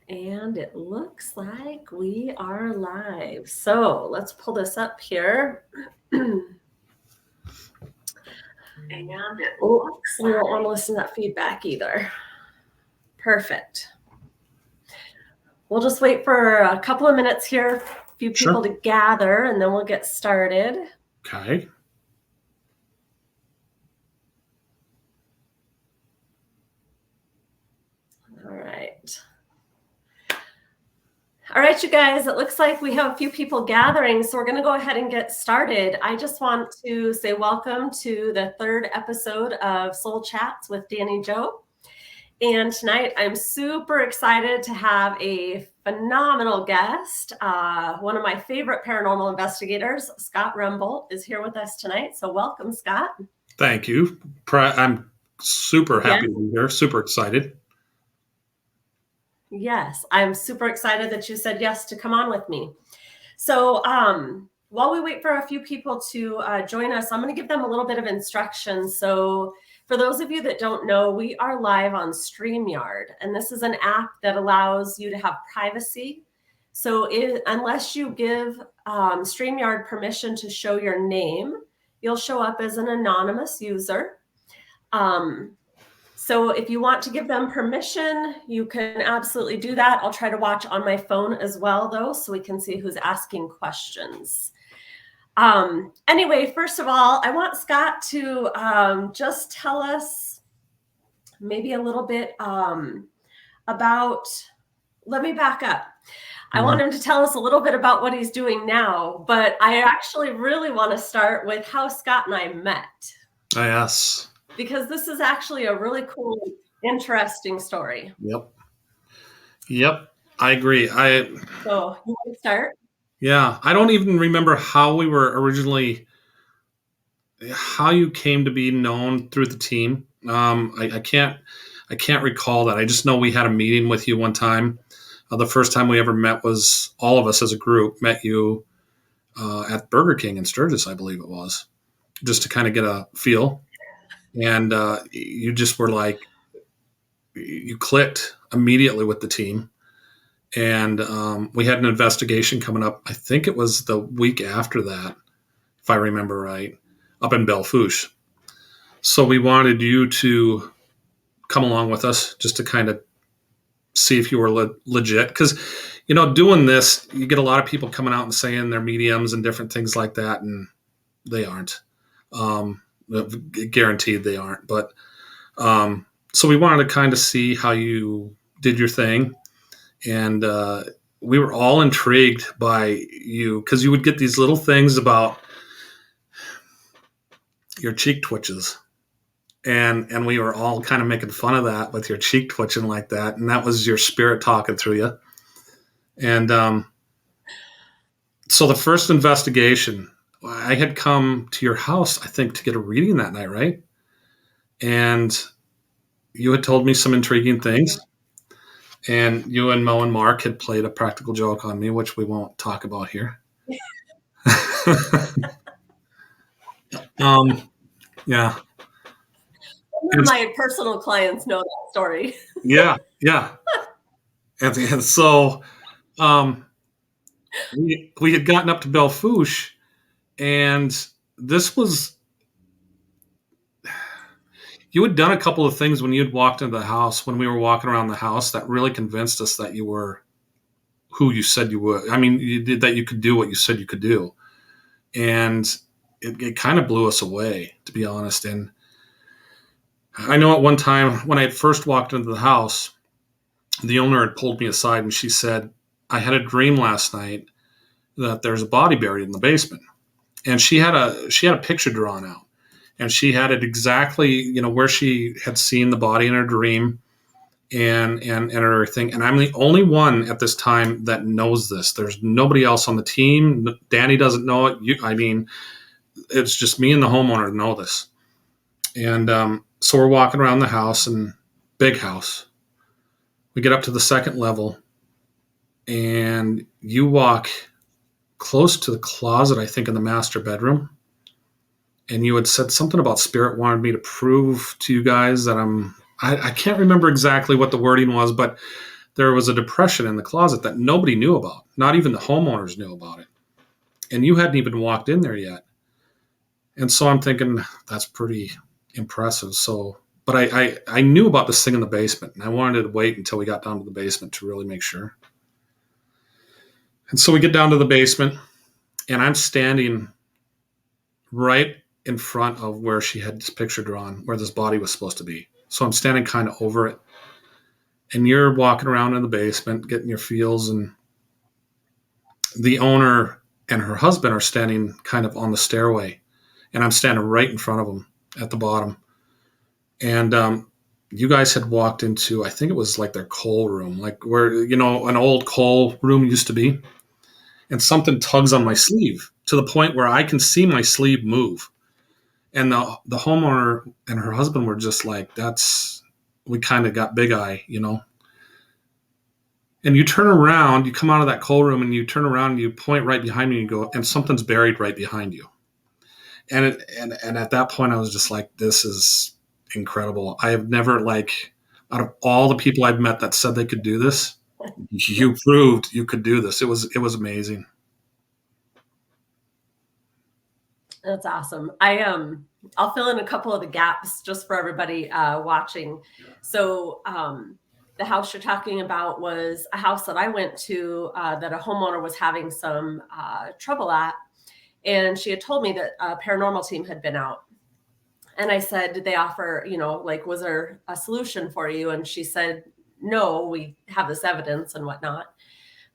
And it looks like we are live. So let's pull this up here. Oh, we don't want to listen to that feedback either. Perfect. We'll just wait for a couple of minutes here, a few people to gather, and then we'll get started. Okay. All right, you guys, it looks like we have a few people gathering, so we're going to go ahead and get started. I just want to say welcome to the third episode of Soul Chats with Dani Joe. And tonight I'm super excited to have a phenomenal guest. One of my favorite paranormal investigators, Scott Remboldt, is here with us tonight. So welcome, Scott. Thank you. I'm super happy to be here, super excited. Yes, I'm super excited that you said yes to come on with me. So while we wait for a few people to join us, I'm going to give them a little bit of instruction. So for those of you that don't know, we are live on StreamYard, and this is an app that allows you to have privacy. So unless you give StreamYard permission to show your name, you'll show up as an anonymous user. So if you want to give them permission, you can absolutely do that. I'll try to watch on my phone as well, though, so we can see who's asking questions. Anyway, first of all, I want Scott to just tell us maybe a little bit about, let me back up. I want him to tell us a little bit about what he's doing now, but I actually really want to start with how Scott and I met. Yes. Because this is actually a really cool, interesting story. Yep. I agree. So you want to start? Yeah. I don't even remember how we were originally, how you came to be known through the team. I can't recall that. I just know we had a meeting with you one time. The first time we ever met was all of us as a group met you at Burger King in Sturgis, I believe it was, just to kind of get a feel. And you just were like, you clicked immediately with the team. And we had an investigation coming up. I think it was the week after that, if I remember right, up in Belfouche. So we wanted you to come along with us just to kind of see if you were legit. Because, doing this, you get a lot of people coming out and saying they're mediums and different things like that, and they aren't. Guaranteed they aren't. But so we wanted to kind of see how you did your thing. And we were all intrigued by you because you would get these little things about your cheek twitches. And we were all kind of making fun of that with your cheek twitching like that. And that was your spirit talking through you. And so the first investigation, I had come to your house, I think, to get a reading that night, right? And you had told me some intriguing things. And you and Mo and Mark had played a practical joke on me, which we won't talk about here. Yeah. My personal clients know that story. Yeah. And so we had gotten up to Belfouche, and this was, you had done a couple of things when you had walked into the house, when we were walking around the house, that really convinced us that you were who you said you were. I mean, you did that, you could do what you said you could do. And it kind of blew us away, to be honest. And I know at one time when I had first walked into the house, the owner had pulled me aside and she said, I had a dream last night that there's a body buried in the basement. And she had a picture drawn out. And she had it exactly, where she had seen the body in her dream and everything. And I'm the only one at this time that knows this. There's nobody else on the team. Dani doesn't know it. It's just me and the homeowner know this. And so we're walking around the house, and big house. We get up to the second level, and you walk close to the closet, I think, in the master bedroom. And you had said something about spirit wanted me to prove to you guys that I can't remember exactly what the wording was, but there was a depression in the closet that nobody knew about. Not even the homeowners knew about it. And you hadn't even walked in there yet. And so I'm thinking, that's pretty impressive. So, but I knew about this thing in the basement, and I wanted to wait until we got down to the basement to really make sure. And so we get down to the basement, and I'm standing right in front of where she had this picture drawn, where this body was supposed to be. So I'm standing kind of over it. And you're walking around in the basement, getting your feels, and the owner and her husband are standing kind of on the stairway. And I'm standing right in front of them at the bottom. And you guys had walked into, I think it was like their coal room, like where, an old coal room used to be. And something tugs on my sleeve to the point where I can see my sleeve move. And the homeowner and her husband were just like, we kind of got big eye, And you turn around, you come out of that coal room, and you turn around and you point right behind me and you go, and something's buried right behind you. And at that point, I was just like, this is incredible. I have never, out of all the people I've met that said they could do this, you proved you could do this. It was amazing. That's awesome. I'll fill in a couple of the gaps just for everybody watching. So the house you're talking about was a house that I went to that a homeowner was having some trouble at. And she had told me that a paranormal team had been out. And I said, did they offer, was there a solution for you? And she said, no, we have this evidence and whatnot,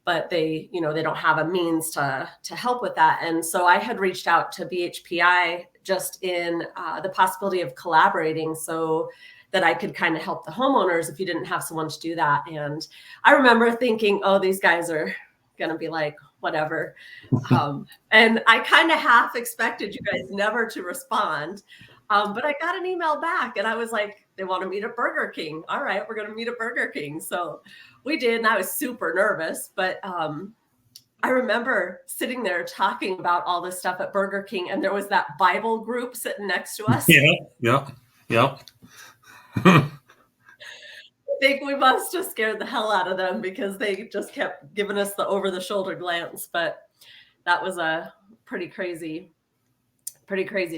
but they don't have a means to help with that. And so I had reached out to BHPA just in the possibility of collaborating so that I could kind of help the homeowners if you didn't have someone to do that. And I remember thinking, oh, these guys are going to be like, whatever. And I kind of half expected you guys never to respond. But I got an email back and I was like, they want to meet at Burger King. All right, we're going to meet at Burger King. So we did. And I was super nervous. But I remember sitting there talking about all this stuff at Burger King. And there was that Bible group sitting next to us. Yeah. I think we must have scared the hell out of them because they just kept giving us the over-the-shoulder glance. But that was a pretty crazy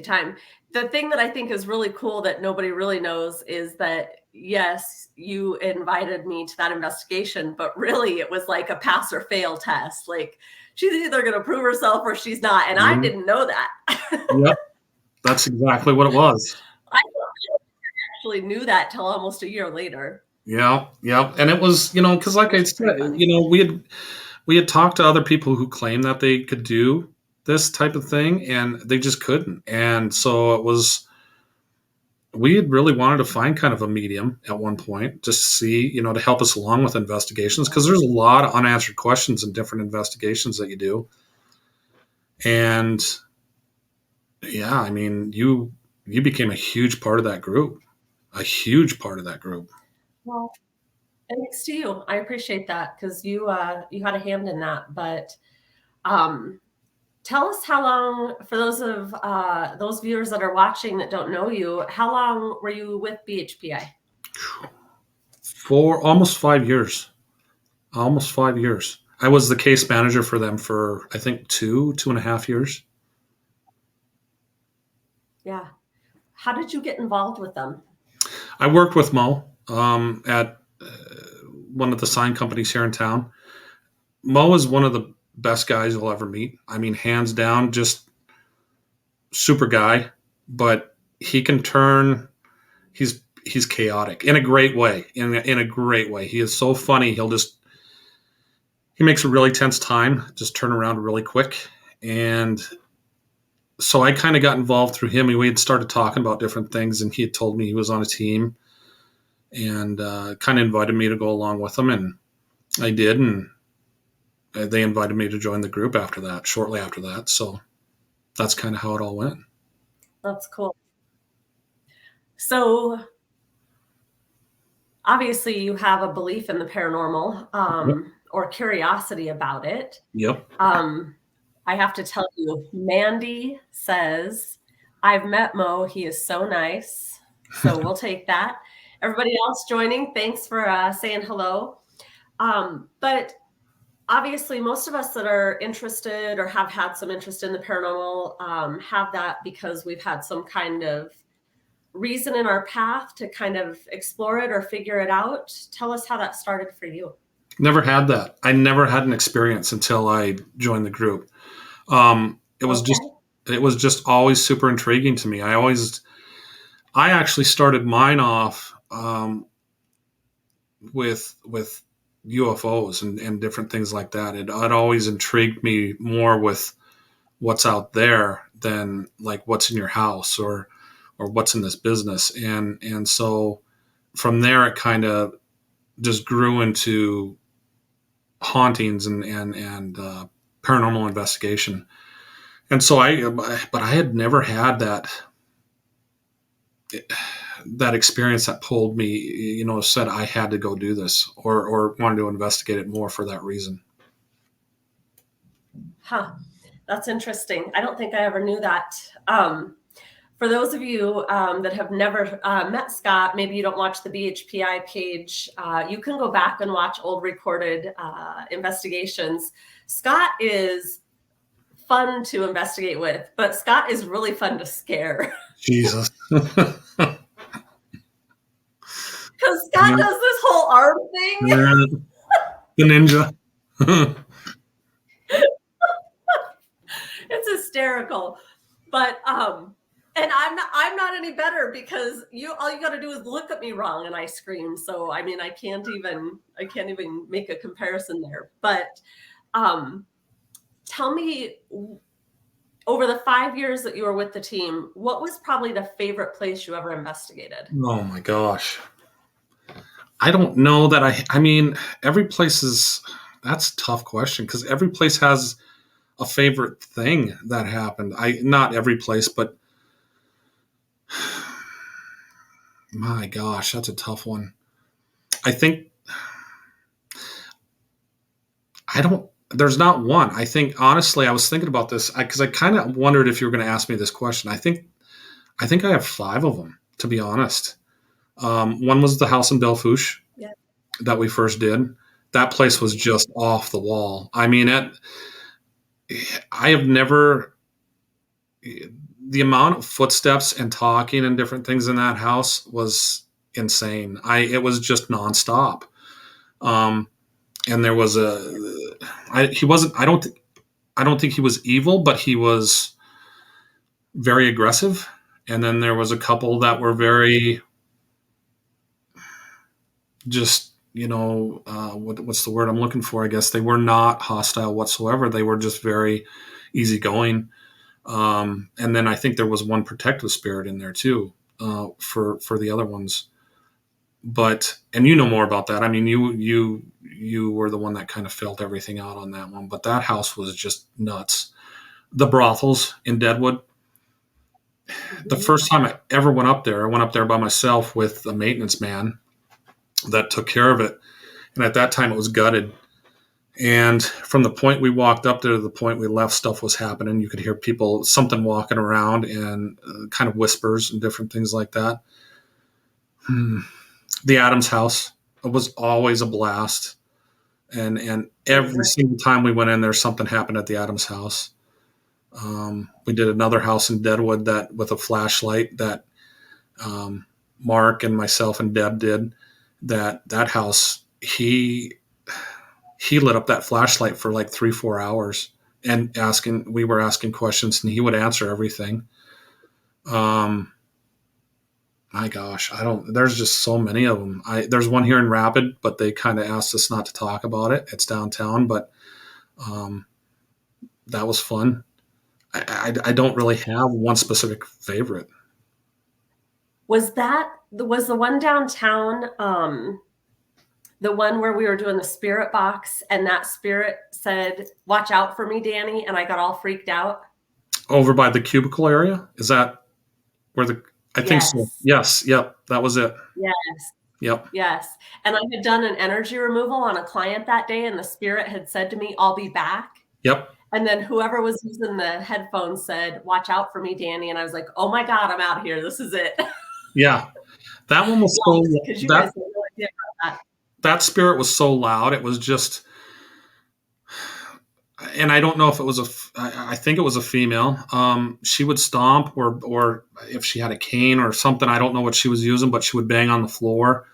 time. The thing that I think is really cool that nobody really knows is that, yes, you invited me to that investigation, but really it was like a pass or fail test. Like she's either going to prove herself or she's not. And I didn't know that. Yep. That's exactly what it was. I actually knew that till almost a year later. Yeah. And it was, because like I said, we had talked to other people who claimed that they could do this type of thing and they just couldn't. And so we had really wanted to find kind of a medium at one point just to see, to help us along with investigations, because there's a lot of unanswered questions in different investigations that you do. And yeah, I mean, you became a huge part of that group. Well, thanks to you. I appreciate that because you had a hand in that. But tell us how long, for those viewers that are watching that don't know you, how long were you with BHPA? For almost 5 years. I was the case manager for them for, I think, 2.5 years. Yeah. How did you get involved with them? I worked with Mo at one of the sign companies here in town. Mo is one of the best guys you'll ever meet. I mean, hands down, just super guy, but he can turn, he's chaotic in a great way, in a great way. He is so funny. He makes a really tense time just turn around really quick. And so I kind of got involved through him. We had started talking about different things and he had told me he was on a team and kind of invited me to go along with him. And I did. And they invited me to join the group shortly after that. So that's kind of how it all went. That's cool. So obviously you have a belief in the paranormal or curiosity about it. Yep. I have to tell you, Mandy says, I've met Mo. He is so nice. So we'll take that. Everybody else joining, thanks for saying hello. But obviously, most of us that are interested or have had some interest in the paranormal have that because we've had some kind of reason in our path to kind of explore it or figure it out. Tell us how that started for you. Never had that. I never had an experience until I joined the group. It was Okay. just it was just always super intriguing to me. I actually started mine off with UFOs and different things like that. It always intrigued me more with what's out there than like what's in your house or what's in this business. And so from there it kind of just grew into hauntings and paranormal investigation. And so but I had never had that experience that pulled me, said I had to go do this or wanted to investigate it more for that reason. Huh. That's interesting. I don't think I ever knew that. For those of you that have never met Scott, maybe you don't watch the BHPA page, you can go back and watch old recorded investigations. Scott is fun to investigate with, but Scott is really fun to scare. Jesus. Because Scott does this whole arm thing. The ninja. It's hysterical. But and I'm not any better because all you got to do is look at me wrong and I scream. So I mean I can't even make a comparison there. But tell me, over the 5 years that you were with the team, what was probably the favorite place you ever investigated? Oh my gosh. I don't know that I mean, every place that's a tough question because every place has a favorite thing that happened. Not every place, but my gosh, that's a tough one. I think there's not one. I think honestly, I was thinking about this because I kind of wondered if you were going to ask me this question. I think I have 5 of them, to be honest. One was the house in Belfouche that we first did. That place was just off the wall. I mean, I have never, the amount of footsteps and talking and different things in that house was insane. It was just nonstop. And there was he wasn't, I don't think he was evil, but he was very aggressive. And then there was a couple that were very just, what's the word I'm looking for? I guess they were not hostile whatsoever. They were just very easygoing. And then I think there was one protective spirit in there too, for the other ones. But, and you know more about that. I mean, you were the one that kind of felt everything out on that one, but that house was just nuts. The brothels in Deadwood. The first time I ever went up there, I went up there by myself with a maintenance man that took care of it. And at that time it was gutted. And from the point we walked up there to the point we left, stuff was happening. You could hear something walking around and kind of whispers and different things like that. The Adams house was always a blast. And every single time we went in there, something happened at the Adams house. We did another house in Deadwood that with a flashlight that Mark and myself and Deb did. That house, he lit up that flashlight for like 3-4 hours and we were asking questions and he would answer everything. My gosh, there's just so many of them. There's one here in Rapid, but they kind of asked us not to talk about it. It's downtown, but that was fun. I don't really have one specific favorite. Was the one downtown, the one where we were doing the spirit box and that spirit said, "Watch out for me, Dani," and I got all freaked out? Over by the cubicle area? Is that where I think so. Yes. Yep. That was it. Yes. Yep. Yes. And I had done an energy removal on a client that day and the spirit had said to me, "I'll be back." Yep. And then whoever was using the headphones said, "Watch out for me, Dani." And I was like, "Oh my God, I'm out here. This is it." Yeah. That one was so, because you guys had no idea about that. that spirit was so loud. It was just, and I don't know if it was I think it was a female. She would stomp, or if she had a cane or something, I don't know what she was using, but she would bang on the floor.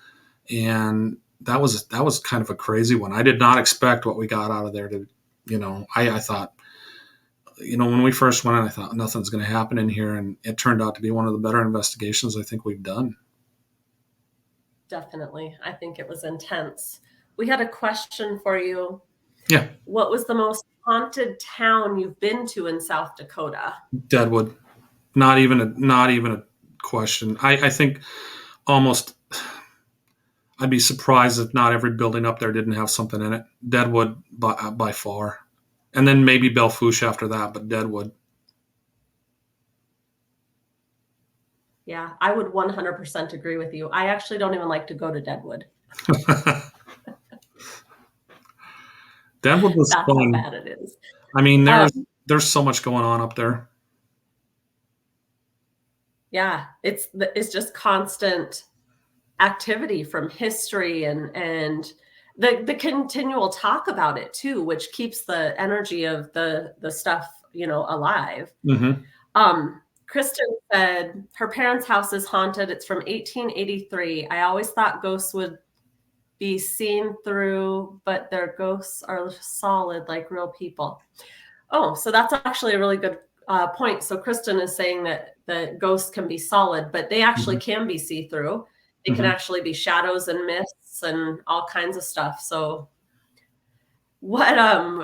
And that was kind of a crazy one. I did not expect what we got out of there to, I thought, when we first went in, I thought nothing's going to happen in here. And it turned out to be one of the better investigations I think we've done. Definitely. I think it was intense. We had a question for you. Yeah. What was the most haunted town you've been to in South Dakota? Deadwood. Not even a question. I think almost, I'd be surprised if not every building up there didn't have something in it. Deadwood by far. And then maybe Belle Fourche after that, but Deadwood. Yeah, I would 100% agree with you. I actually don't even like to go to Deadwood. Deadwood was That's fun. how bad it is. I mean, there's so much going on up there. Yeah, it's just constant activity from history and the continual talk about it too, which keeps the energy of the stuff, alive. Mm-hmm. Kristen said her parents' house is haunted. It's from 1883. I always thought ghosts would be seen through, but their ghosts are solid like real people. Oh, so that's actually a really good point. So Kristen is saying that the ghosts can be solid, but they actually Mm-hmm. can be see-through. They can Mm-hmm. actually be shadows and mists and all kinds of stuff. So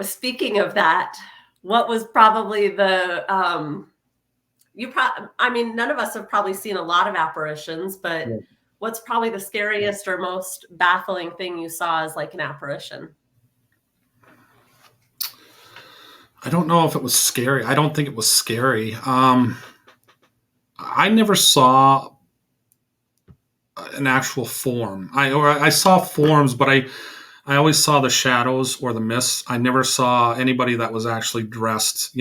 speaking of that, what was probably the none of us have probably seen a lot of apparitions, but Yeah. what's probably the scariest or most baffling thing you saw as like an apparition? I don't know if it was scary. I don't think it was scary. I never saw an actual form. I saw forms, but I always saw the shadows or the mists. I never saw anybody that was actually dressed,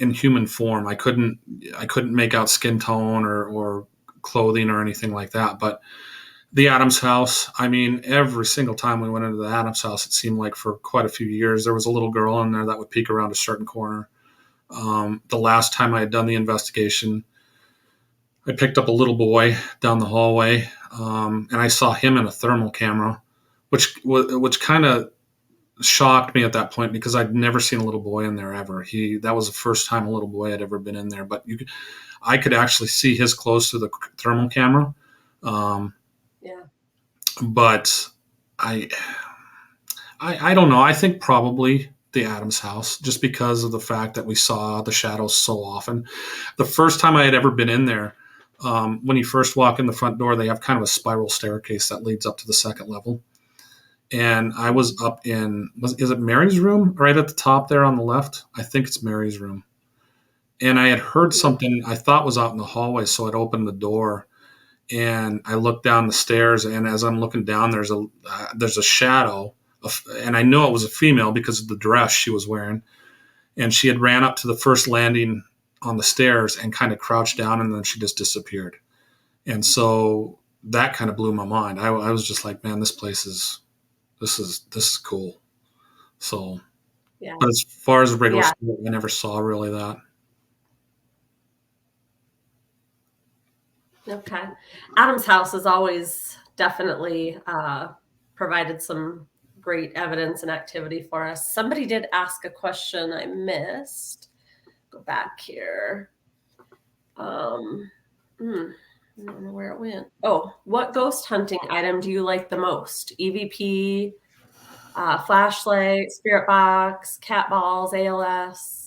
in human form. I couldn't make out skin tone or clothing or anything like that. But the Adams house, I mean, every single time we went into the Adams house, it seemed like for quite a few years, there was a little girl in there that would peek around a certain corner. The last time I had done the investigation, I picked up a little boy down the hallway, and I saw him in a thermal camera, which kind of shocked me at that point because I'd never seen a little boy in there ever. That was the first time a little boy had ever been in there, but I could actually see his clothes through the thermal camera. Yeah. But I don't know. I think probably the Adams house, just because of the fact that we saw the shadows so often. The first time I had ever been in there, when you first walk in the front door, they have kind of a spiral staircase that leads up to the second level. And I was up is it Mary's room right at the top there on the left? I think it's Mary's room. And I had heard something I thought was out in the hallway, so I'd opened the door and I looked down the stairs. And as I'm looking down, there's a shadow, and I know it was a female because of the dress she was wearing. And she had ran up to the first landing on the stairs and kind of crouched down, and then she just disappeared. And so that kind of blew my mind. I was just like, man, this is cool. So, Yeah. but as far as a regular Yeah. school, I never saw really that. Okay. Adam's house has always definitely provided some great evidence and activity for us. Somebody did ask a question I missed. Go back here. I don't know where it went. Oh, what ghost hunting item do you like the most? EVP, flashlight, spirit box, cat balls, ALS?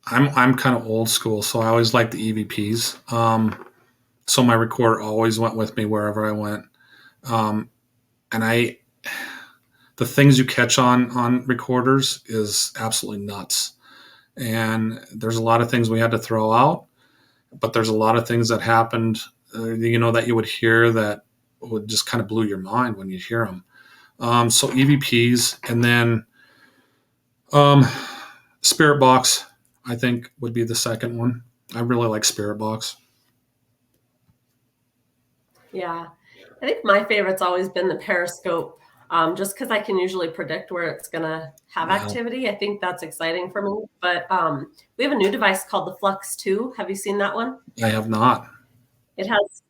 I'm kind of old school, so I always liked the EVPs. So my recorder always went with me wherever I went. Um, and the things you catch on recorders is absolutely nuts. And there's a lot of things we had to throw out, but there's a lot of things that happened, that you would hear that would just kind of blew your mind when you hear them. So EVPs, and then Spirit Box, I think would be the second one. I really like Spirit Box. Yeah. I think my favorite's always been the periscope, just because I can usually predict where it's going to have Yeah, activity. I think that's exciting for me. But we have a new device called the Flux 2. Have you seen that one? I have not. It has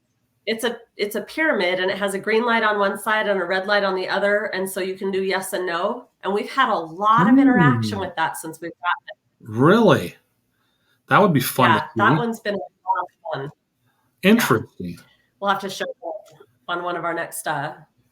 it's a pyramid, and it has a green light on one side and a red light on the other, and so you can do yes and no. And we've had a lot of interaction Hmm, with that since we've got it. really? That would be fun to Yeah, that see. one's been a lot of fun. Yeah, Interesting. we'll have to show that on one of our next,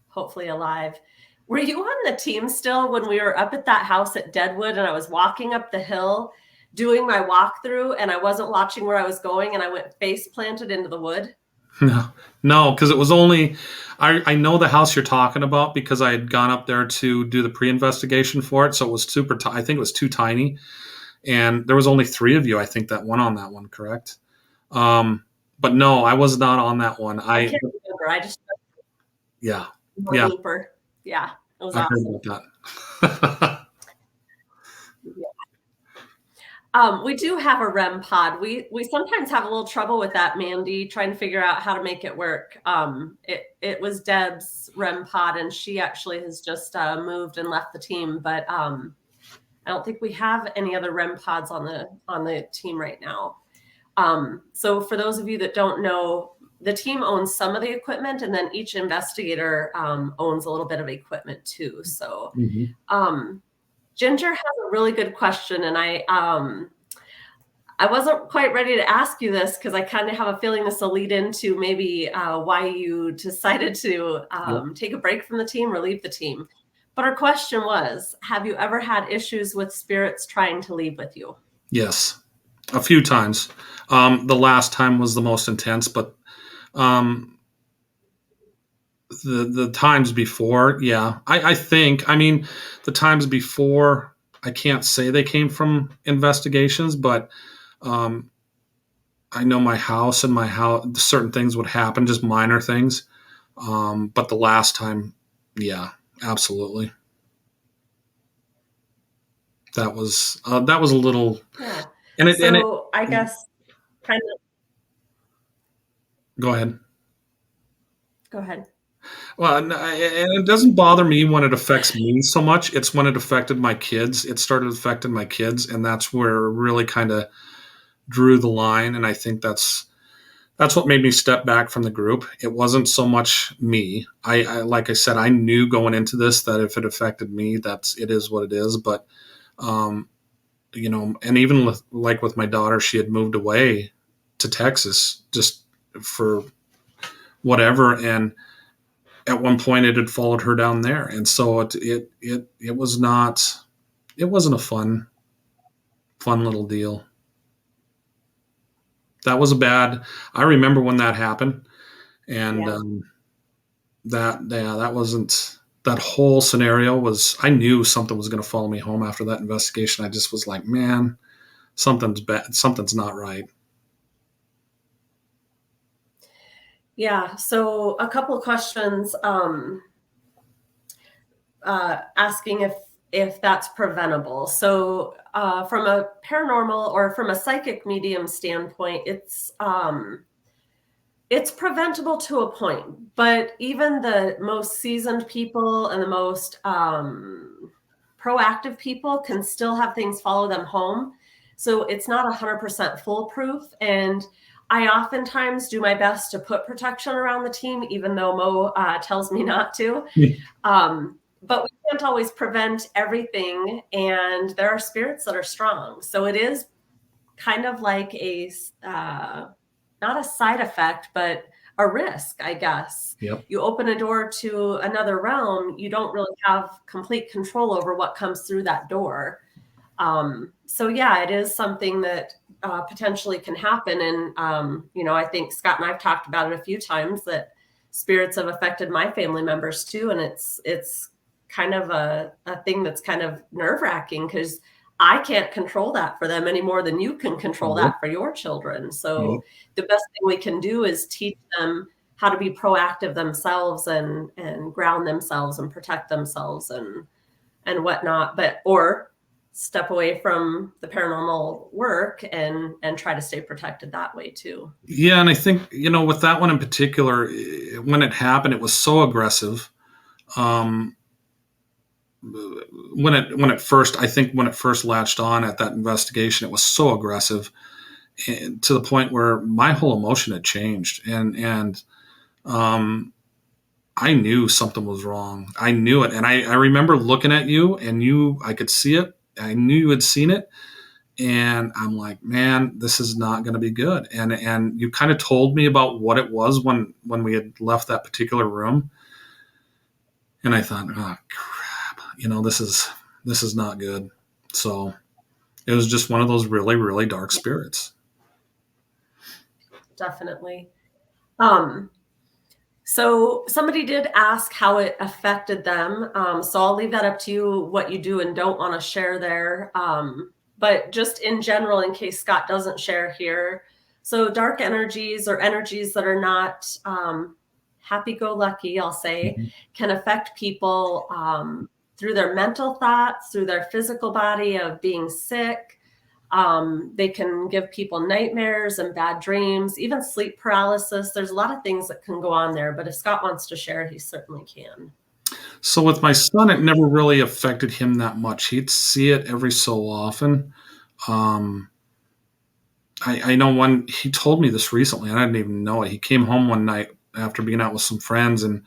hopefully alive. Were you on the team still when we were up at that house at Deadwood and I was walking up the hill doing my walkthrough and I wasn't watching where I was going and I went face planted into the wood? No, no, because it was only. I know the house you're talking about because I had gone up there to do the pre-investigation for it, so it was super. I think it was too tiny, and there was only three of you. I think that went on that one, correct? But no, I was not on that one. I can't remember. I just Yeah, one yeah, looper. Yeah, it was I heard awesome. about that. We do have a REM pod. We sometimes have a little trouble with that, Mandy, trying to figure out how to make it work. It was Deb's REM pod, and she actually has just moved and left the team. But I don't think we have any other REM pods on the team right now. So for those of you that don't know, the team owns some of the equipment, and then each investigator owns a little bit of equipment too. So Mhm. Ginger has a really good question, and I wasn't quite ready to ask you this because I kind of have a feeling this will lead into maybe why you decided to Yep. take a break from the team or leave the team. But our question was, have you ever had issues with spirits trying to leave with you? Yes, a few times. The last time was the most intense, but um, the times before, yeah, I think. I mean, the times before, I can't say they came from investigations, but um, I know my house, certain things would happen, just minor things. But the last time, yeah, absolutely. That was a little, Yeah. and it. So I guess kind of Go ahead. go ahead. Well, and it doesn't bother me when it affects me so much. It's when it affected my kids. It started affecting my kids, and that's where it really kind of drew the line. And I think that's what made me step back from the group. It wasn't so much me. I like I said, I knew going into this that if it affected me, it is what it is. But um, and even with my daughter, she had moved away to Texas just for whatever, and at one point it had followed her down there, and so it was not, it wasn't a fun little deal. That was a bad. I remember when that happened, and Yeah. that wasn't, that whole scenario was, I knew something was going to follow me home after that investigation. I just was like, man, something's bad, something's not right. Yeah. So a couple of questions asking if that's preventable. So from a paranormal or from a psychic medium standpoint, it's preventable to a point, but even the most seasoned people and the most proactive people can still have things follow them home. So it's not 100% foolproof. And I oftentimes do my best to put protection around the team, even though Mo tells me not to. But we can't always prevent everything. And there are spirits that are strong. So it is kind of like not a side effect, but a risk, I guess. Yep. You open a door to another realm, you don't really have complete control over what comes through that door. So yeah, it is something that potentially can happen. And I think Scott and I've talked about it a few times that spirits have affected my family members too, and it's kind of a thing that's kind of nerve wracking because I can't control that for them any more than you can control Yep. that for your children. Yep. So the best thing we can do is teach them how to be proactive themselves and ground themselves and protect themselves and whatnot. But or step away from the paranormal work and try to stay protected that way too. Yeah, and I think, with that one in particular, when it happened, it was so aggressive. Um, when it first, I think when it first latched on at that investigation, it was so aggressive, and to the point where my whole emotion had changed, and um, I knew something was wrong. I knew it, and I remember looking at you, and I could see it. I knew you had seen it, and I'm like, man, this is not going to be good. And you kind of told me about what it was when we had left that particular room, and I thought, oh crap, this is not good. So it was just one of those really, really dark spirits. Definitely. Um, so somebody did ask how it affected them. So I'll leave that up to you, what you do and don't want to share there. But just in general, in case Scott doesn't share here, so dark energies or energies that are not happy-go-lucky, I'll say, Mhm. can affect people through their mental thoughts, through their physical body of being sick. They can give people nightmares and bad dreams, even sleep paralysis. There's a lot of things that can go on there, but if Scott wants to share, he certainly can. So with my son, it never really affected him that much. He'd see it every so often. Um, I know one, he told me this recently, and I didn't even know it. He came home one night after being out with some friends, and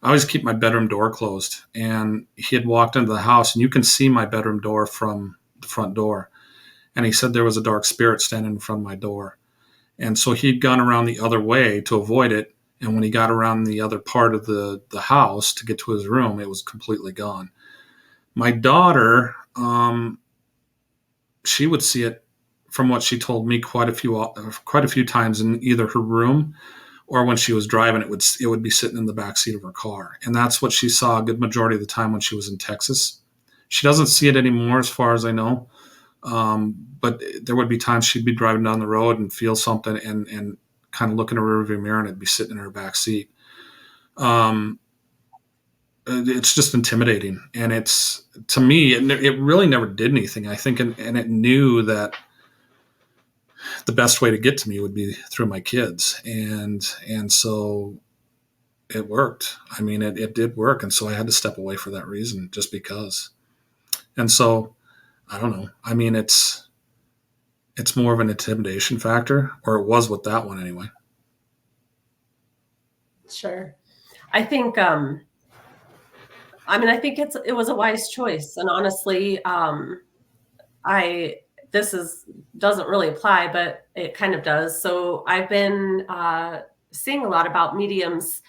I always keep my bedroom door closed. And he had walked into the house, and you can see my bedroom door from the front door. And he said there was a dark spirit standing in front of my door. And so he'd gone around the other way to avoid it. And when he got around the other part of the house to get to his room, it was completely gone. My daughter, she would see it, from what she told me, quite a few times in either her room or when she was driving. It would be sitting in the back seat of her car, and that's what she saw a good majority of the time when she was in Texas. She doesn't see it anymore, as far as I know. But there would be times she'd be driving down the road and feel something, and kind of look in her rearview mirror, and it'd be sitting in her back seat. Um, it's just intimidating, and it's, to me, it really never did anything, I think, and it knew that the best way to get to me would be through my kids, and so it worked. I mean, it did work, and so I had to step away for that reason, just because. And so I don't know. I mean, it's more of an intimidation factor, or it was with that one anyway. Sure. I think I think it was a wise choice. And honestly, I this is doesn't really apply, but it kind of does. So I've been seeing a lot about mediums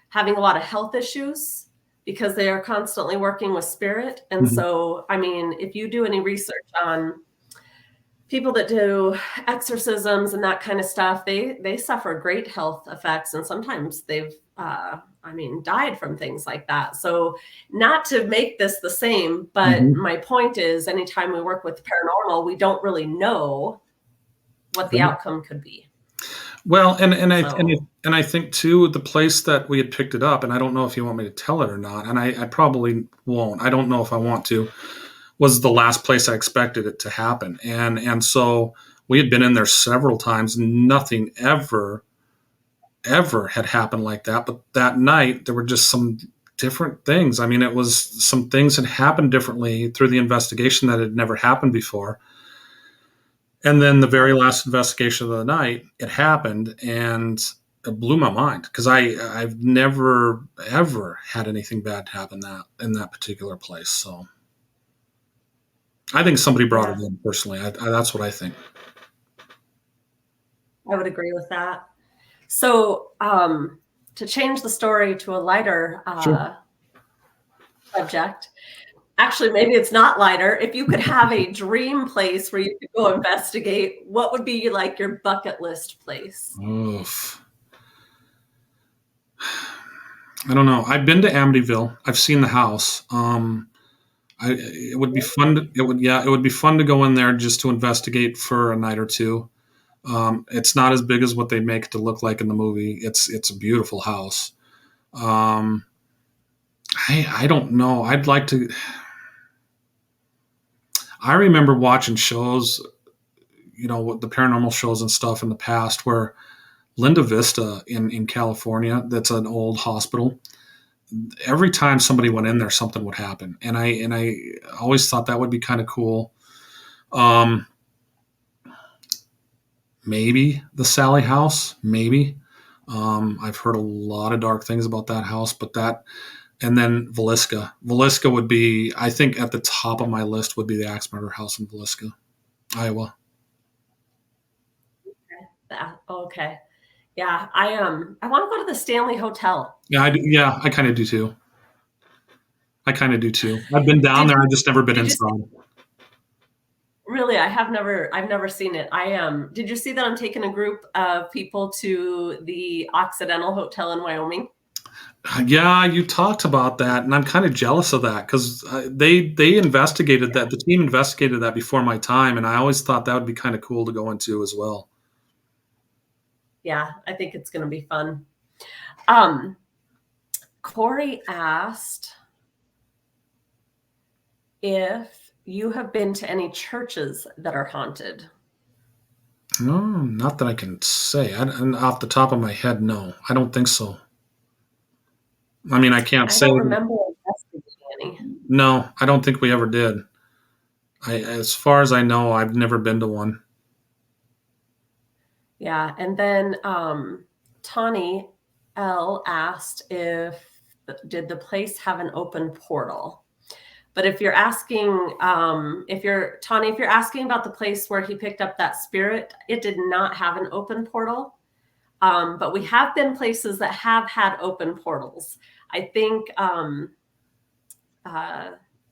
having a lot of health issues because they are constantly working with spirit. And Mhm. so, I mean, if you do any research on people that do exorcisms and that kind of stuff, they suffer great health effects, and sometimes they've died from things like that. So not to make this the same, but Mhm. my point is anytime we work with paranormal, we don't really know what the outcome could be. Well, So and I think too, the place that we had picked it up, and I don't know if you want me to tell it or not, and I probably won't. I don't know if I want to. Was the last place I expected it to happen, and so we had been in there several times. Nothing ever had happened like that. But that night there were just some different things. I mean, it was, some things had happened differently through the investigation that had never happened before. And then the very last investigation of the night, it happened, and it blew my mind, because I've never ever had anything bad happen that in that particular place. So I think somebody brought it yeah, in personally. That's what I think. I would agree with that. So to change the story to a lighter Sure. subject, actually, maybe it's not lighter. If you could have a dream place where you could go investigate, what would be like your bucket list place? Oof. I don't know. I've been to Amityville. I've seen the house. It would be fun. It would be fun to go in there just to investigate for a night or two. It's not as big as what they make it to look like in the movie. It's a beautiful house. Um, I don't know. I'd like to. I remember watching shows, the paranormal shows and stuff in the past where Linda Vista in California, that's an old hospital. Every time somebody went in there, something would happen, and I always thought that would be kind of cool. Um, Maybe the Sally House, maybe. I've heard a lot of dark things about that house, but that, and then Villisca. Villisca would be, I think, at the top of my list would be the Axe Murder House in Villisca, Iowa. Okay. Yeah, I want to go to the Stanley Hotel. Yeah, I kind of do too. I kind of do too. I've been down Did there. you I've just never been did you see, inside. really? I've never seen it. Did you see that I'm taking a group of people to the Occidental Hotel in Wyoming? Yeah, you talked about that, and I'm kind of jealous of that because they investigated that. The team investigated that before my time, and I always thought that would be kind of cool to go into as well. Yeah, I think it's going to be fun. Um, Corey asked if you have been to any churches that are haunted. No, not that I can say. And off the top of my head, no, I don't think so. I mean, I can't I say. don't remember investigating any. No, I don't think we ever did. As far as I know, I've never been to one. Yeah, and then Tawny L asked if did the place have an open portal? But if you're asking, if you're Tawny, if you're asking about the place where he picked up that spirit, it did not have an open portal. But we have been places that have had open portals. I think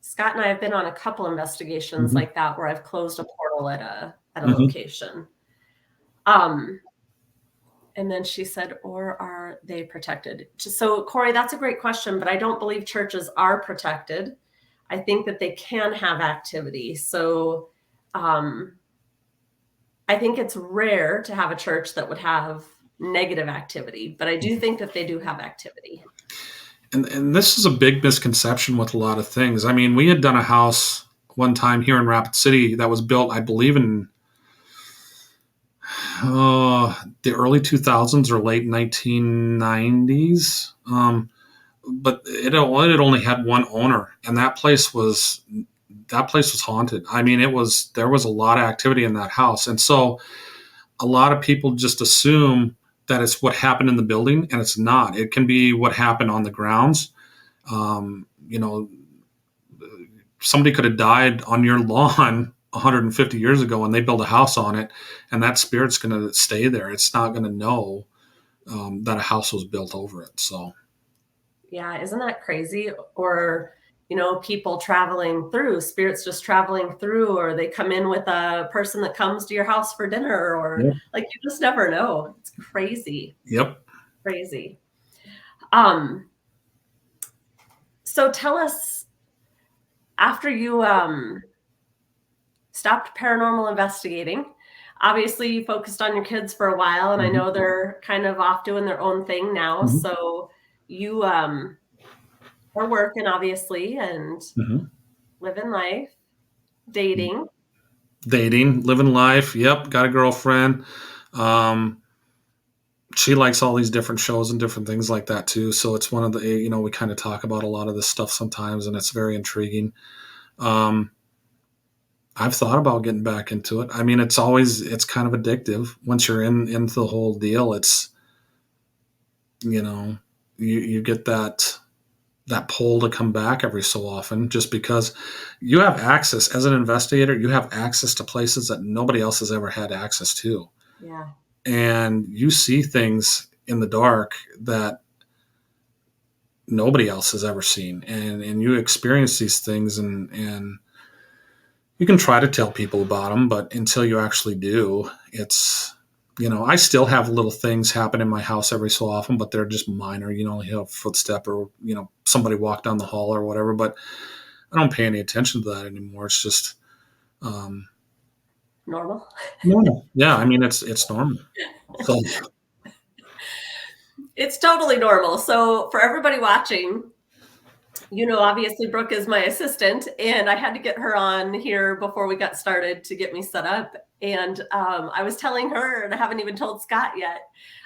Scott and I have been on a couple investigations Hmm. like that where I've closed a portal at a Hmm. location. Um, and then she said, or are they protected? So, Corey, that's a great question, but I don't believe churches are protected. I think that they can have activity. So, um, I think it's rare to have a church that would have negative activity, but I do think that they do have activity. And this is a big misconception with a lot of things. I mean, we had done a house one time here in Rapid City that was built, I believe, in the early 2000s or late 1990s. But it had only had one owner, and that place was haunted. I mean, there was a lot of activity in that house, and so a lot of people just assume that it's what happened in the building, and it's not. It can be what happened on the grounds. Um, you know, Somebody could have died on your lawn 150 years ago, and they built a house on it, and that spirit's going to stay there. It's not going to know that a house was built over it. So, Yeah, isn't that crazy? Or, people traveling through, spirits just traveling through, or they come in with a person that comes to your house for dinner, or yep, like you just never know. It's crazy, yep. crazy. Um, so tell us, after you stopped paranormal investigating, obviously you focused on your kids for a while, and I Hmm. know they're kind of off doing their own thing now. Hmm. So you are working, obviously, and Hmm. living life, dating. Dating, living life. Yep, got a girlfriend. Um, she likes all these different shows and different things like that too. So it's one of the we kind of talk about a lot of this stuff sometimes, and it's very intriguing. Um, I've thought about getting back into it. I mean, it's kind of addictive once you're into the whole deal. It's you know you get that pull to come back every so often just because you have access as an investigator. You have access to places that nobody else has ever had access to, Yeah. and you see things in the dark that nobody else has ever seen, and you experience these things, and you can try to tell people about them, but until you actually do, I still have little things happen in my house every so often, but they're just minor. You hear a footstep, or somebody walk down the hall or whatever, but I don't pay any attention to that anymore. It's just um, Normal. normal. Yeah, I mean, it's normal. So It's totally normal. So for everybody watching, Obviously Brooke is my assistant, and I had to get her on here before we got started to get me set up. And I was telling her, and I haven't even told Scott yet,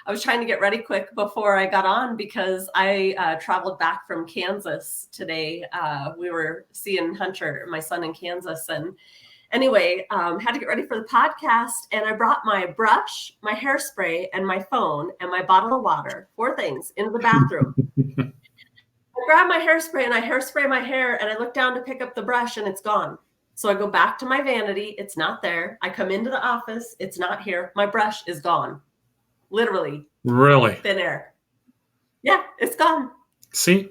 I was trying to get ready quick before I got on because I traveled back from Kansas today. We were seeing Hunter, my son, in Kansas. And anyway, had to get ready for the podcast. And I brought my brush, my hairspray, and my phone, and my bottle of water, 4 things, into the bathroom. I grab my hairspray and I hairspray my hair, and I look down to pick up the brush and it's gone. So I go back to my vanity. It's not there. I come into the office. It's not here. My brush is gone. Literally. Really? Thin air. Yeah, it's gone. See,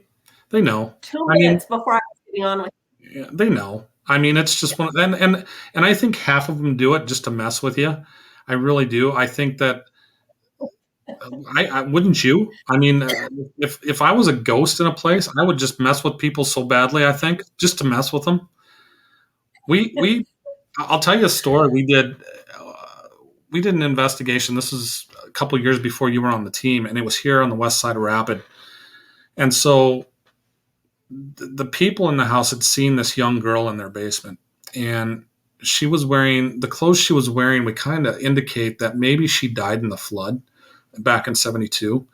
they know. 2 minutes before I was getting on with Yeah, they know. I mean, it's just one, and I think half of them do it just to mess with you. I really do. I think that I wouldn't you? I mean, if I was a ghost in a place, I would just mess with people so badly. I think just to mess with them. I'll tell you a story. We did an investigation. This was a couple of years before you were on the team, and it was here on the west side of Rapid. And so the people in the house had seen this young girl in their basement, and she was wearing the clothes she was wearing would kind of indicate that maybe she died in the flood back in 72.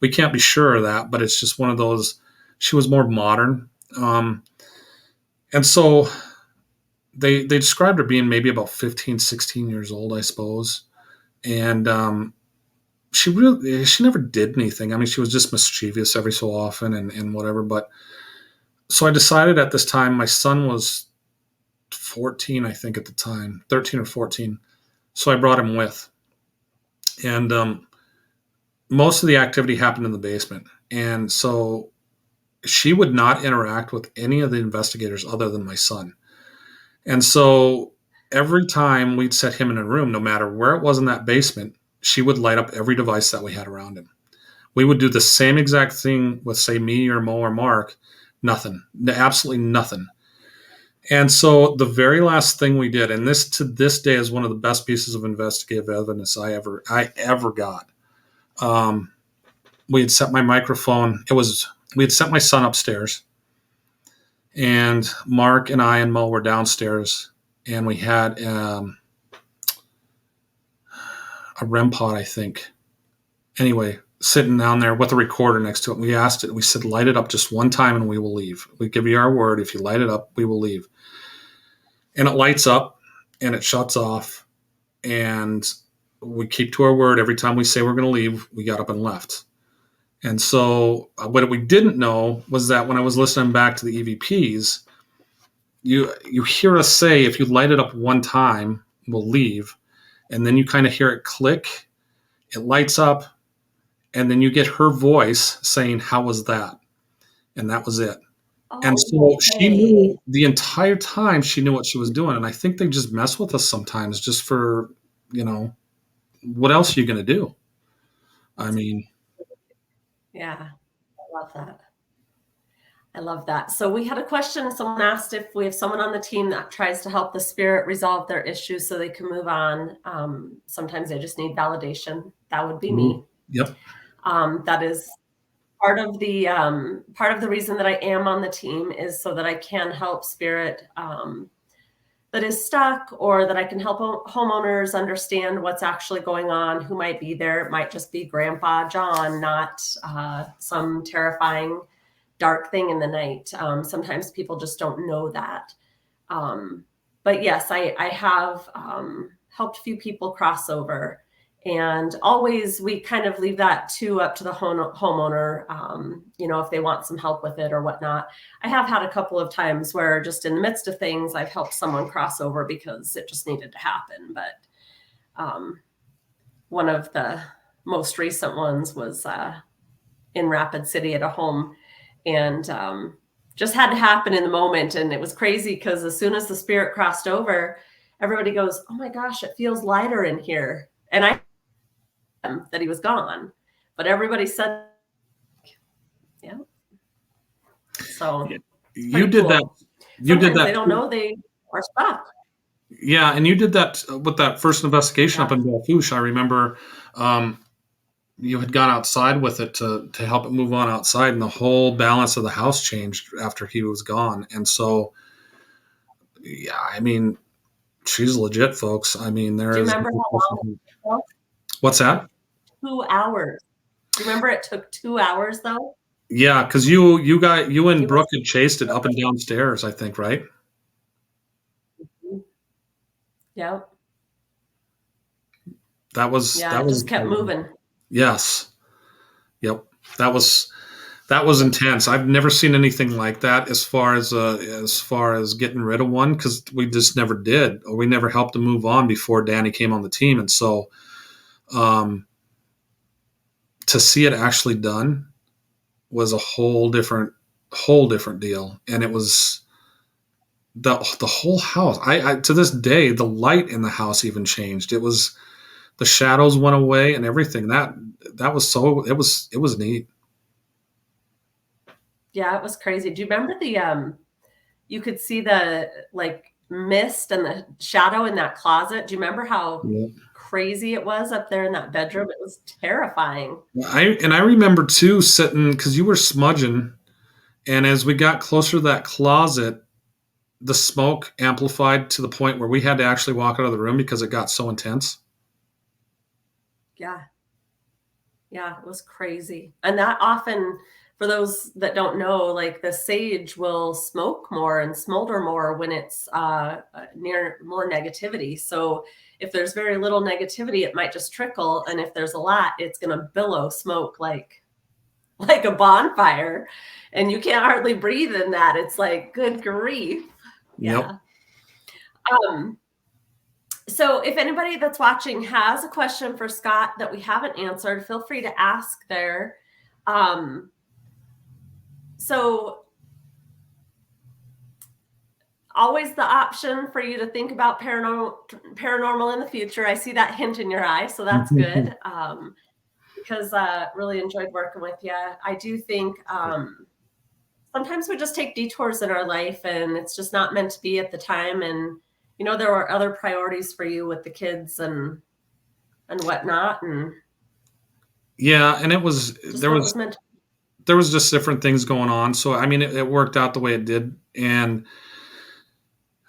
We can't be sure of that, but it's just one of those. She was more modern. And so they described her being maybe about 15, 16 years old, I suppose. And she never did anything. I mean, she was just mischievous every so often and whatever. But so I decided at this time, my son was 14, I think at the time, 13 or 14. So I brought him with. And most of the activity happened in the basement. And so she would not interact with any of the investigators other than my son. And so every time we'd set him in a room, no matter where it was in that basement, she would light up every device that we had around him. We would do the same exact thing with, say, me or Mo or Mark. Nothing. Absolutely nothing. And so the very last thing we did, and this to this day is one of the best pieces of investigative evidence I ever got. We had set my microphone. We had set my son upstairs, and Mark and I and Mo were downstairs, and we had a Remboldt, I think. Anyway, sitting down there with a recorder next to it. We asked it. We said, light it up just one time and we will leave. We give you our word. If you light it up, we will leave. And it lights up and it shuts off. And we keep to our word. Every time we say we're going to leave, we got up and left. And so what we didn't know was that when I was listening back to the EVPs, you hear us say, if you light it up one time, we'll leave. And then you kind of hear it click. It lights up. And then you get her voice saying, how was that? And that was it. Oh, and so she knew the entire time, she knew what she was doing. And I think they just mess with us sometimes just for, what else are you going to do? I mean. Yeah, I love that. I love that. So we had a question. Someone asked if we have someone on the team that tries to help the spirit resolve their issues so they can move on. Sometimes they just need validation. That would be me. Yep. That is part of the reason that I am on the team is so that I can help spirit that is stuck, or that I can help homeowners understand what's actually going on, who might be there. It might just be Grandpa John, not some terrifying dark thing in the night. Sometimes people just don't know that. But yes, I have helped a few people cross over. And always we kind of leave that up to the homeowner, if they want some help with it or whatnot. I have had a couple of times where just in the midst of things, I've helped someone cross over because it just needed to happen. But one of the most recent ones was in Rapid City at a home, and just had to happen in the moment. And it was crazy because as soon as the spirit crossed over, everybody goes, oh my gosh, it feels lighter in here. And I that he was gone, but everybody said, yeah. So you did cool. That. You Sometimes did that. They don't know they are stuck. Yeah, and you did that with that first investigation up in Belfouche. I remember you had gone outside with it to help it move on outside, and the whole balance of the house changed after he was gone. And so, yeah, I mean, she's legit, folks. I mean, there Do you is. remember how long it took? What's that? 2 hours. Do you remember it took 2 hours though? Yeah, because you and It was. Brooke had chased it up and down stairs, I think, right? Yep. That Yeah, it was just kept moving. yes. Yep. That was intense. I've never seen anything like that as far as getting rid of one, because we just never did, or we never helped him move on before Dani came on the team. And so um, to see it actually done was a whole different deal. And it was the whole house. I to this day, the light in the house even changed. It was the shadows went away and everything. That was so it was neat. Yeah, it was crazy. Do you remember you could see the like mist and the shadow in that closet? Do you remember how Yeah. crazy it was up there in that bedroom? It was terrifying. I remember too sitting because you were smudging, and as we got closer to that closet, the smoke amplified to the point where we had to actually walk out of the room because it got so intense. Yeah. Yeah, it was crazy. And that often, for those that don't know, like the sage will smoke more and smolder more when it's near more negativity. So if there's very little negativity, it might just trickle. And if there's a lot, it's going to billow smoke like a bonfire. And you can't hardly breathe in that. It's like, good grief. Yep. Yeah. Um, so if anybody that's watching has a question for Scott that we haven't answered, feel free to ask there. So always the option for you to think about paranormal in the future. I see that hint in your eye, so that's good. Because really enjoyed working with you. I do think sometimes we just take detours in our life and it's just not meant to be at the time. And there were other priorities for you with the kids and whatnot, and Yeah, and it was just what was meant to. there was just different things going on. So I mean, it worked out the way it did, and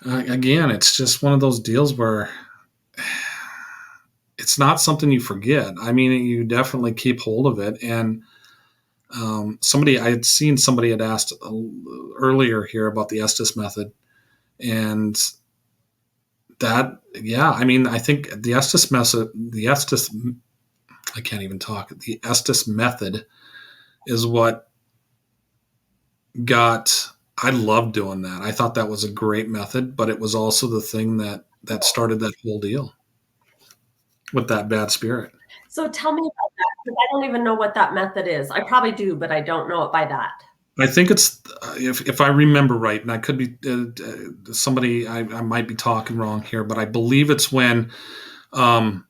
again, it's just one of those deals where it's not something you forget. I mean, you definitely keep hold of it. And I had seen somebody had asked earlier here about the Estes method, and that, yeah, I mean, I think I can't even talk. The Estes method is what got. I loved doing that. I thought that was a great method, but it was also the thing that started that whole deal with that bad spirit. So tell me about that, because I don't even know what that method is. I probably do, but I don't know it by that. I think it's if I remember right, and I could be somebody. I might be talking wrong here, but I believe it's when um,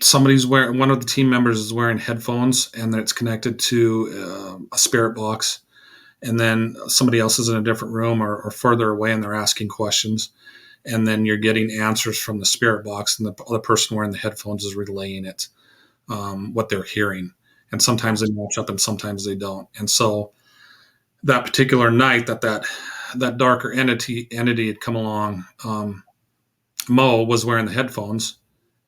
somebody's wearing one of the team members is wearing headphones, and it's connected to a spirit box, and then somebody else is in a different room or further away, and they're asking questions, and then you're getting answers from the spirit box, and the other person wearing the headphones is relaying it, what they're hearing, and sometimes they match up, and sometimes they don't, and so that particular night that darker entity had come along. Mo was wearing the headphones,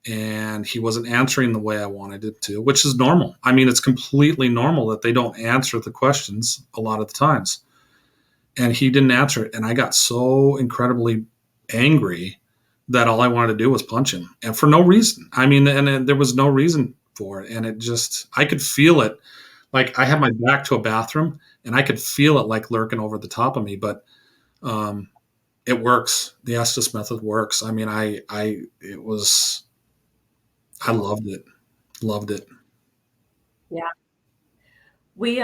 and he wasn't answering the way I wanted it to, which is normal. I mean, it's completely normal that they don't answer the questions a lot of the times. And he didn't answer it, and I got so incredibly angry that all I wanted to do was punch him, and for no reason. I mean, and there was no reason for it, and it just I could feel it. Like I had my back to a bathroom, and I could feel it like lurking over the top of me. But um, it works. The Estes method works. I mean, it was I loved it. Loved it. Yeah. We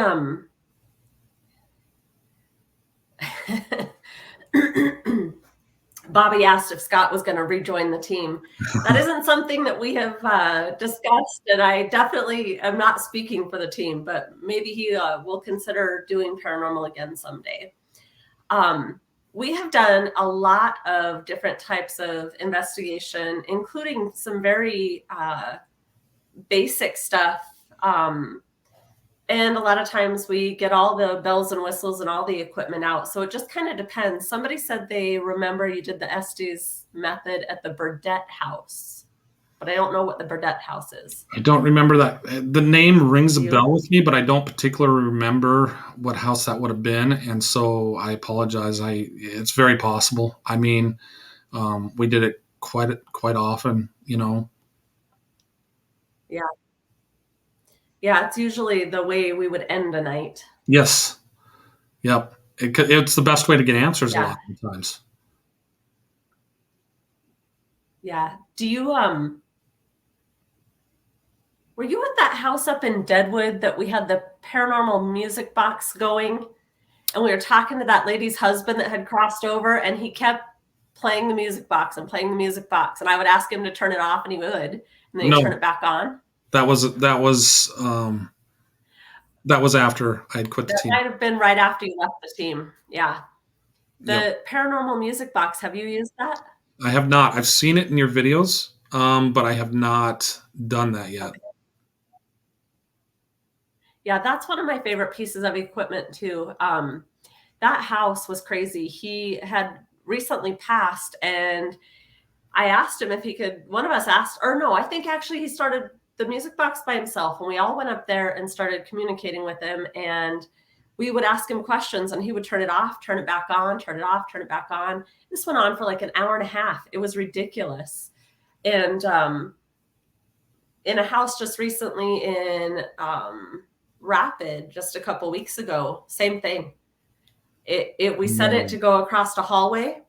Bobby asked if Scott was going to rejoin the team. That isn't something that we have discussed, and I definitely am not speaking for the team, but maybe he will consider doing paranormal again someday. We have done a lot of different types of investigation, including some very basic stuff. And a lot of times we get all the bells and whistles and all the equipment out. So it just kind of depends. Somebody said they remember you did the Estes method at the Burdett house, but I don't know what the Burdett house is. I don't remember that. The name rings a Do you? bell with me, but I don't particularly remember what house that would have been. And so I apologize. It's very possible. I mean, we did it quite often, you know. Yeah. Yeah, it's usually the way we would end a night. Yes. Yep. It's the best way to get answers a Yeah. lot of times. Yeah. Do you were you at that house up in Deadwood that we had the paranormal music box going? And we were talking to that lady's husband that had crossed over, and he kept playing the music box and playing the music box. And I would ask him to turn it off, and he would, and then he'd turn No, it back on. that was after I had quit the That team. might have been right after you left the team. Yeah. Yep. The paranormal music box, have you used that? I have not. I've seen it in your videos, but I have not done that yet. Okay. Yeah, that's one of my favorite pieces of equipment too. That house was crazy. He had recently passed, and I asked him if he could. One of us asked, or no, I think actually he started the music box by himself, and we all went up there and started communicating with him. And we would ask him questions, and he would turn it off, turn it back on, turn it off, turn it back on. This went on for like an hour and a half. It was ridiculous. And in a house just recently in Rapid, just a couple weeks ago, same thing. We set it to go across the hallway,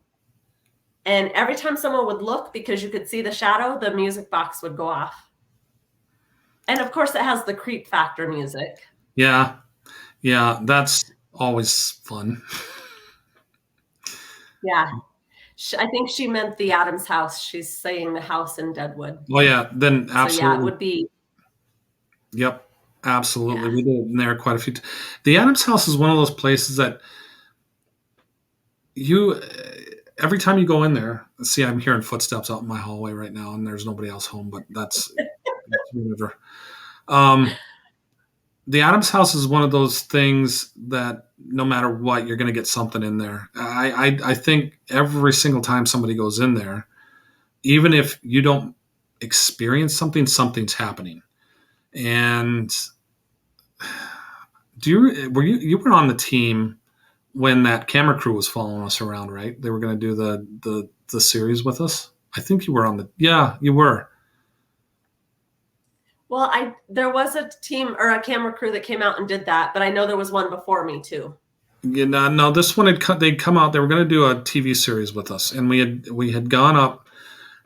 and every time someone would look, because you could see the shadow, the music box would go off. And of course, it has the creep factor music. Yeah, that's always fun. Yeah, I think she meant the Adams house. She's saying the house in Deadwood. Oh yeah, then absolutely. So yeah, it would be. Yep, absolutely. Yeah. We did it in there quite a few. The Adams house is one of those places that every time you go in there, see, I'm hearing footsteps out in my hallway right now, and there's nobody else home, but that's whatever. The Adams house is one of those things that no matter what, you're going to get something in there. I think every single time somebody goes in there, even if you don't experience something, something's happening. And you were on the team when that camera crew was following us around, right? They were going to do the series with us. I think you were on yeah, you were. Well, there was a team or a camera crew that came out and did that, but I know there was one before me too. Yeah, no, this one they'd come out. They were going to do a TV series with us, and we had gone up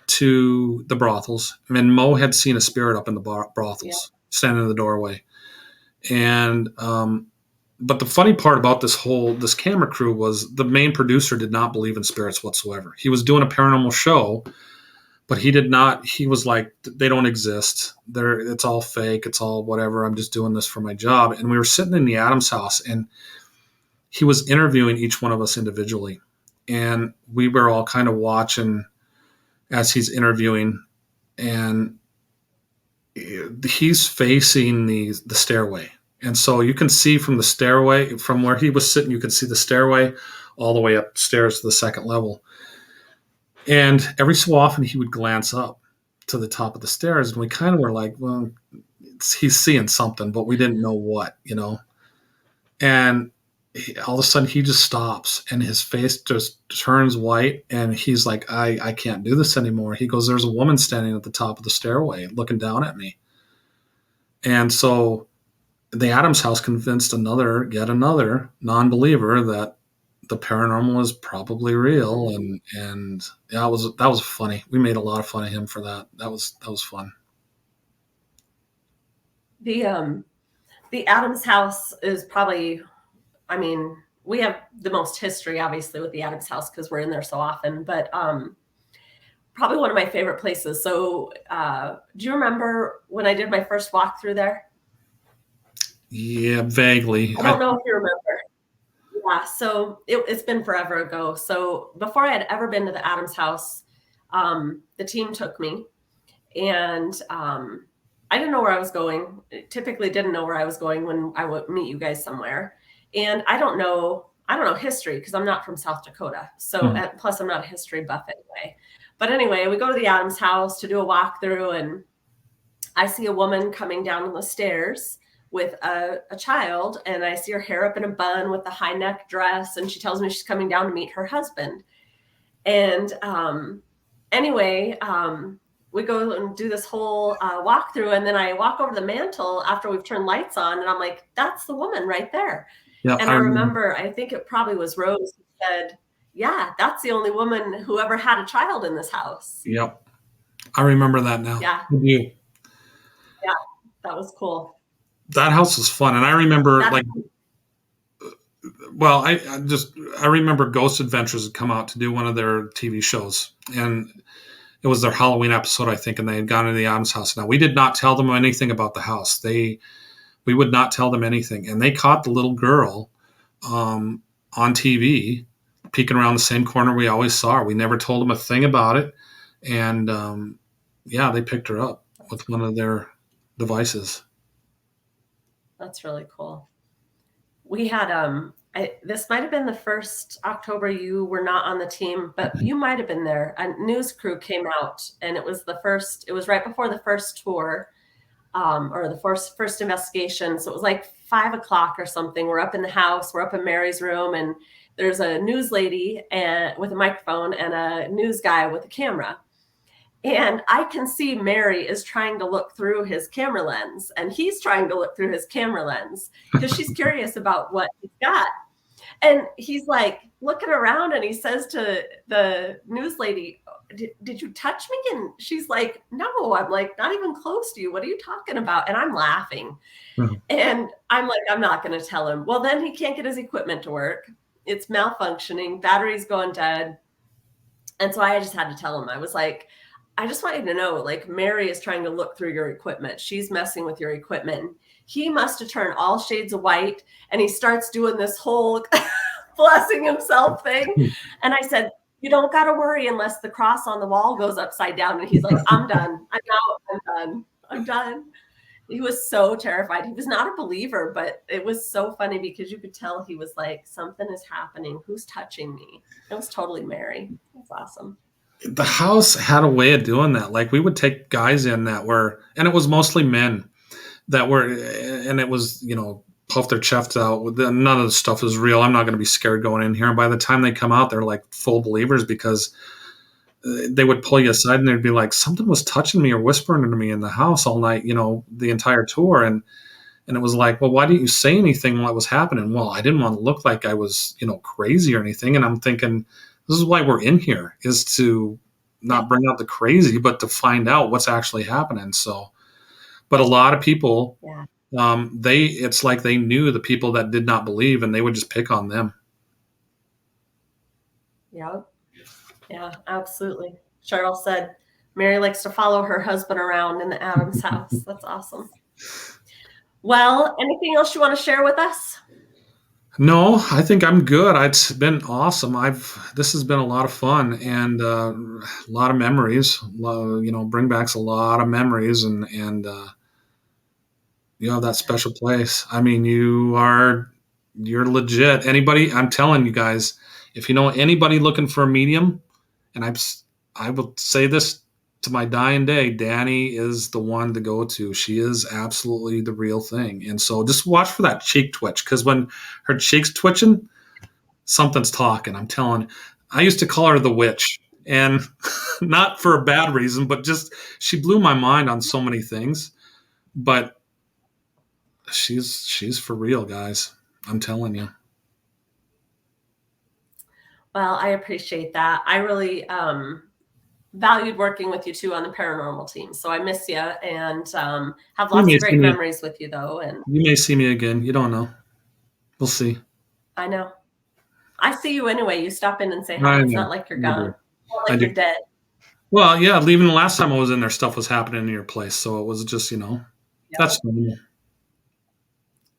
to the brothels, and Mo had seen a spirit up in the brothels, standing in the doorway. And but the funny part about this camera crew was the main producer did not believe in spirits whatsoever. He was doing a paranormal show, but he did not. He was like, they don't exist. It's all fake. It's all whatever. I'm just doing this for my job. And we were sitting in the Adams house, and he was interviewing each one of us individually. And we were all kind of watching as he's interviewing, and he's facing the stairway. And so you can see from the stairway, from where he was sitting, you could see the stairway all the way upstairs to the second level. And every so often he would glance up to the top of the stairs, and we kind of were like, well, he's seeing something, but we didn't know what, you know. And all of a sudden he just stops, and his face just turns white, and he's like, I can't do this anymore. He goes, there's a woman standing at the top of the stairway looking down at me. And so the Adams house convinced yet another non-believer that the paranormal is probably real. And yeah, that was funny. We made a lot of fun of him for that. That was fun. The Adams house is probably, I mean, we have the most history obviously with the Adams house because we're in there so often, but probably one of my favorite places. So do you remember when I did my first walk through there? Yeah, vaguely. I don't know if you remember. Yeah, so it's been forever ago. So before I had ever been to the Adams house, the team took me, and I didn't know where I was going. Typically didn't know where I was going when I would meet you guys somewhere. And I don't know history because I'm not from South Dakota. So Mhm. plus I'm not a history buff anyway. But anyway, we go to the Adams house to do a walkthrough, and I see a woman coming down the stairs with a child, and I see her hair up in a bun with a high neck dress, and she tells me she's coming down to meet her husband. And anyway, we go and do this whole walkthrough, and then I walk over the mantle after we've turned lights on, and I'm like, that's the woman right there. Yeah, And I remember, I think it probably was Rose who said, yeah, that's the only woman who ever had a child in this house. Yep. I remember that now. Yeah. You. Yeah. That was cool. That house was fun. And I remember I remember Ghost Adventures had come out to do one of their TV shows, and it was their Halloween episode, I think, and they had gone to the Adams house. Now, we did not tell them anything about the house. We would not tell them anything, and they caught the little girl on TV peeking around the same corner we always saw her. We never told them a thing about it, and they picked her up with one of their devices. That's really cool. We had this might have been the first October you were not on the team, but you might have been there. A news crew came out, and it was right before the first tour, or the first investigation. So it was like 5 o'clock or something. We're up in the house, we're up in Mary's room, and there's a news lady with a microphone and a news guy with a camera. And I can see Mary is trying to look through his camera lens, and he's trying to look through his camera lens because she's curious about what he's got. And he's like looking around, and he says to the news lady, did you touch me? And she's like, no. I'm like, not even close to you. What are you talking about? And I'm laughing. Mm-hmm. And I'm like, I'm not going to tell him. Well, then he can't get his equipment to work. It's malfunctioning. Battery's going dead. And so I just had to tell him. I was like, I just want you to know, like, Mary is trying to look through your equipment. She's messing with your equipment. He must have turned all shades of white, and he starts doing this whole blessing himself thing. And I said, you don't got to worry unless the cross on the wall goes upside down. And he's like, I'm done. I'm done. He was so terrified. He was not a believer, but it was so funny because you could tell he was like, something is happening. Who's touching me? It was totally Mary. It's awesome. The house had a way of doing that. Like, we would take guys in that were, and it was mostly men that were, and it was, puff their chests out. None of the stuff is real. I'm not going to be scared going in here. And by the time they come out, they're like full believers, because they would pull you aside and they'd be like, something was touching me or whispering to me in the house all night, the entire tour. And it was like, well, why didn't you say anything while it was happening? Well, I didn't want to look like I was, crazy or anything. And I'm thinking, this is why we're in here, is to not bring out the crazy, but to find out what's actually happening. So, but a lot of people, it's like they knew the people that did not believe, and they would just pick on them. Yeah. Yeah, absolutely. Cheryl said Mary likes to follow her husband around in the Adams house. That's awesome. Well, anything else you want to share with us? No, I think I'm good. It's been awesome. This has been a lot of fun, and a lot of memories. Bring back a lot of memories, and you have that special place. I mean, you're legit. Anybody, I'm telling you guys, if you know anybody looking for a medium, and I will say this to my dying day, Dani is the one to go to. She is absolutely the real thing. And so just watch for that cheek twitch, because when her cheek's twitching, something's talking. I'm telling you. I used to call her the witch, and not for a bad reason, but just she blew my mind on so many things. But she's for real, guys. I'm telling you. Well, I appreciate that. I really valued working with you two on the paranormal team. So I miss you, and have lots of great memories with you, though. And you may see me again. You don't know. We'll see. I know. I see you anyway. You stop in and say hi. It's not like you're gone. Not like you're dead. Well, yeah. Even the last time I was in there, stuff was happening in your place. So it was just, that's normal.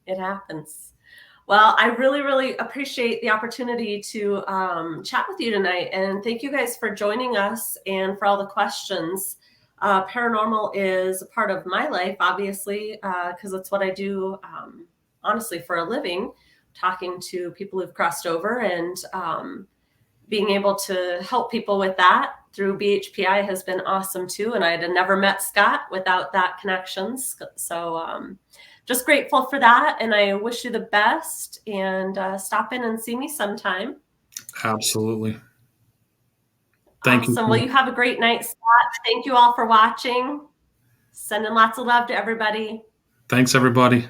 It happens. Well, I really, really appreciate the opportunity to chat with you tonight. And thank you guys for joining us and for all the questions. Paranormal is a part of my life, obviously, because it's what I do, honestly, for a living, talking to people who've crossed over and being able to help people with that through BHPA has been awesome too. And I'd have never met Scott without that connections. So just grateful for that. And I wish you the best, and stop in and see me sometime. Absolutely. Thank Awesome. you. Well, you have a great night, Scott. Thank you all for watching. Sending lots of love to everybody. Thanks, everybody.